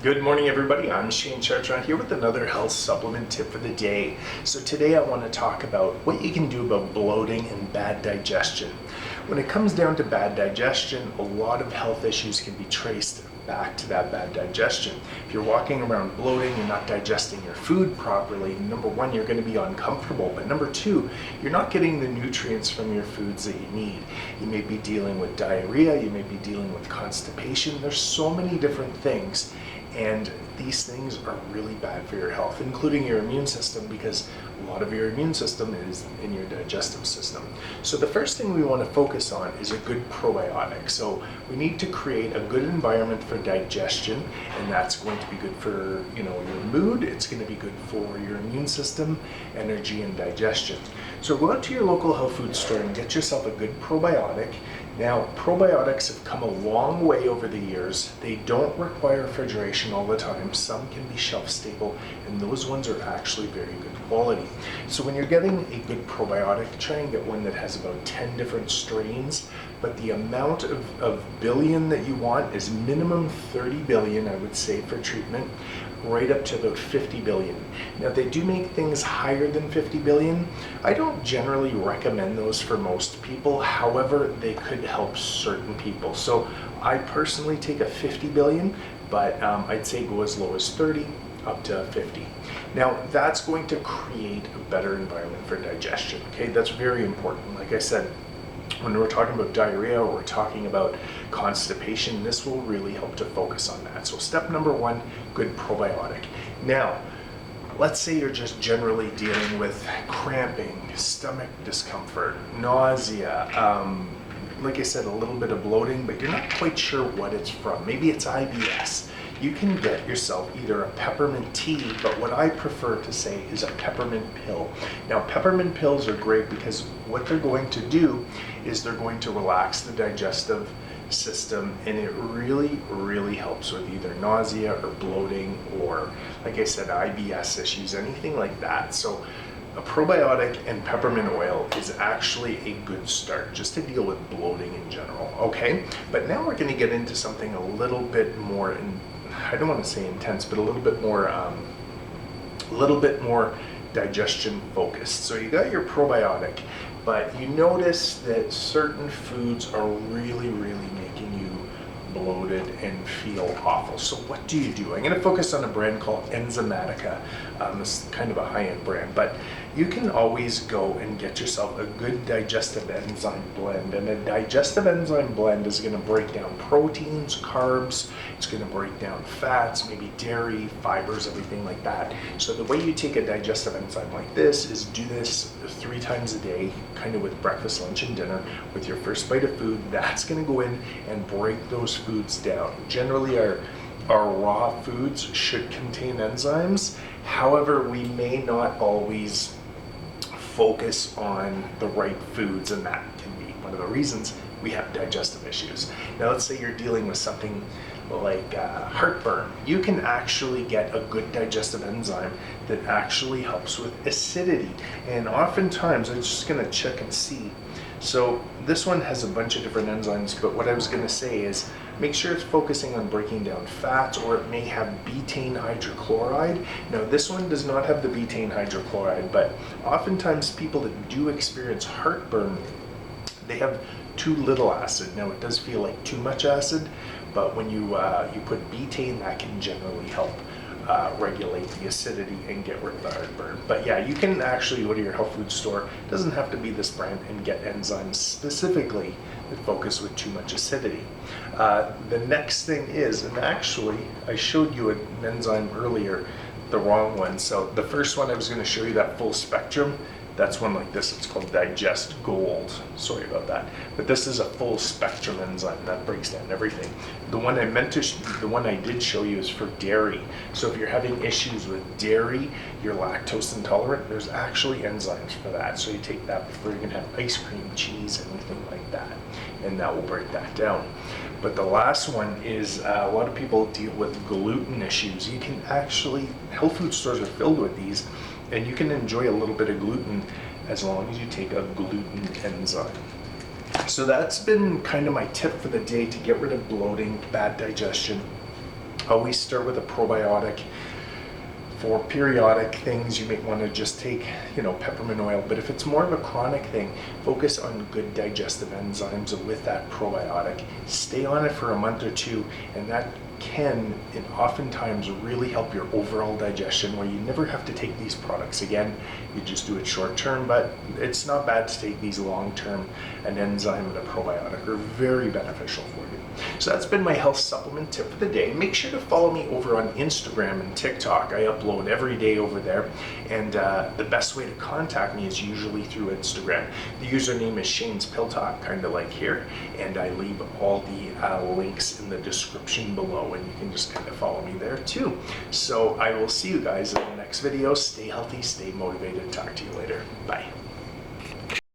Good morning, everybody. I'm Shane Chartrand here with another health supplement tip for the day. So today I want to talk about what you can do about bloating and bad digestion. When it comes down to bad digestion, a lot of health issues can be traced back to that bad digestion. If you're walking around bloating, you're not digesting your food properly, number one, you're going to be uncomfortable, but number two, you're not getting the nutrients from your foods that you need. You may be dealing with diarrhea, you may be dealing with constipation. There's so many different things, and these things are really bad for your health, including your immune system, because a lot of your immune system is in your digestive system. So the first thing we want to focus on is a good probiotic. So we need to create a good environment for digestion, and that's going to be good for your mood. It's going to be good for your immune system, energy, and digestion. So go out to your local health food store and get yourself a good probiotic. Now, probiotics have come a long way over the years. They don't require refrigeration all the time. Some can be shelf stable, and those ones are actually very good quality. So when you're getting a good probiotic, try and get one that has about 10 different strains, but the amount of billion that you want is minimum 30 billion, I would say, for treatment, right up to about 50 billion. Now, they do make things higher than 50 billion. I don't generally recommend those for most people. However, they could help certain people. So I personally take a 50 billion, but I'd say go as low as 30 up to 50. Now, that's going to create a better environment for digestion. Okay, that's very important. Like I said, when we're talking about diarrhea or we're talking about constipation, this will really help to focus on that. So step number one, good probiotic. Now, let's say you're just generally dealing with cramping, stomach discomfort, nausea, like I said, a little bit of bloating, but you're not quite sure what it's from. Maybe it's IBS. You can get yourself either a peppermint tea, but what I prefer to say is a peppermint pill. Now, peppermint pills are great because what they're going to do is they're going to relax the digestive system, and it really, really helps with either nausea or bloating or, like I said, IBS issues, anything like that. So a probiotic and peppermint oil is actually a good start just to deal with bloating in general, okay? But now we're going to get into something a little bit more, I don't want to say intense, but a little bit more digestion focused. So you got your probiotic, but you notice that certain foods are really, really making you bloated and feel awful. So what do you do? I'm going to focus on a brand called Enzymatica. This is kind of a high-end brand, but you can always go and get yourself a good digestive enzyme blend. And a digestive enzyme blend is going to break down proteins, carbs, it's going to break down fats, maybe dairy, fibers, everything like that. So the way you take a digestive enzyme like this is do this 3 times a day, kind of with breakfast, lunch, and dinner. With your first bite of food, that's going to go in and break those foods down. Generally, our raw foods should contain enzymes. However, we may not always focus on the right foods, and that can be one of the reasons we have digestive issues. Now, let's say you're dealing with something like heartburn. You can actually get a good digestive enzyme that actually helps with acidity. And oftentimes, I'm just going to check and see. So this one has a bunch of different enzymes, but what I was going to say is make sure it's focusing on breaking down fats, or it may have betaine hydrochloride. Now, this one does not have the betaine hydrochloride, but oftentimes people that do experience heartburn, they have too little acid. Now, it does feel like too much acid, but when you put betaine, that can generally help regulate the acidity and get rid of the heartburn. But yeah, you can actually go to your health food store, it doesn't have to be this brand, and get enzymes specifically that focus with too much acidity. The next thing is, and actually I showed you an enzyme earlier, the wrong one. So the first one I was going to show you, that full spectrum, that's one like this. It's called Digest Gold. Sorry about that. But this is a full spectrum enzyme that breaks down everything. The one I did show you is for dairy. So if you're having issues with dairy, you're lactose intolerant, there's actually enzymes for that. So you take that before you can have ice cream, cheese, anything like that, and that will break that down. But the last one is a lot of people deal with gluten issues. You can actually, health food stores are filled with these, and you can enjoy a little bit of gluten as long as you take a gluten enzyme. So that's been kind of my tip for the day to get rid of bloating, bad digestion, Always start with a probiotic. For periodic things, you may want to just take, peppermint oil. But if it's more of a chronic thing, focus on good digestive enzymes with that probiotic. Stay on it for a month or two, and that can and oftentimes really help your overall digestion, where you never have to take these products again. You just do it short term, but it's not bad to take these long term. An enzyme and a probiotic are very beneficial for you. So that's been my health supplement tip of the day. Make sure to follow me over on Instagram and TikTok. I upload every day over there, and the best way to contact me is usually through Instagram. The username is Shane's Pill Talk, kind of like here, and I leave all the links in the description below, and you can just kind of follow me there too. So I will see you guys in the next video. Stay healthy, stay motivated. Talk to you later. Bye.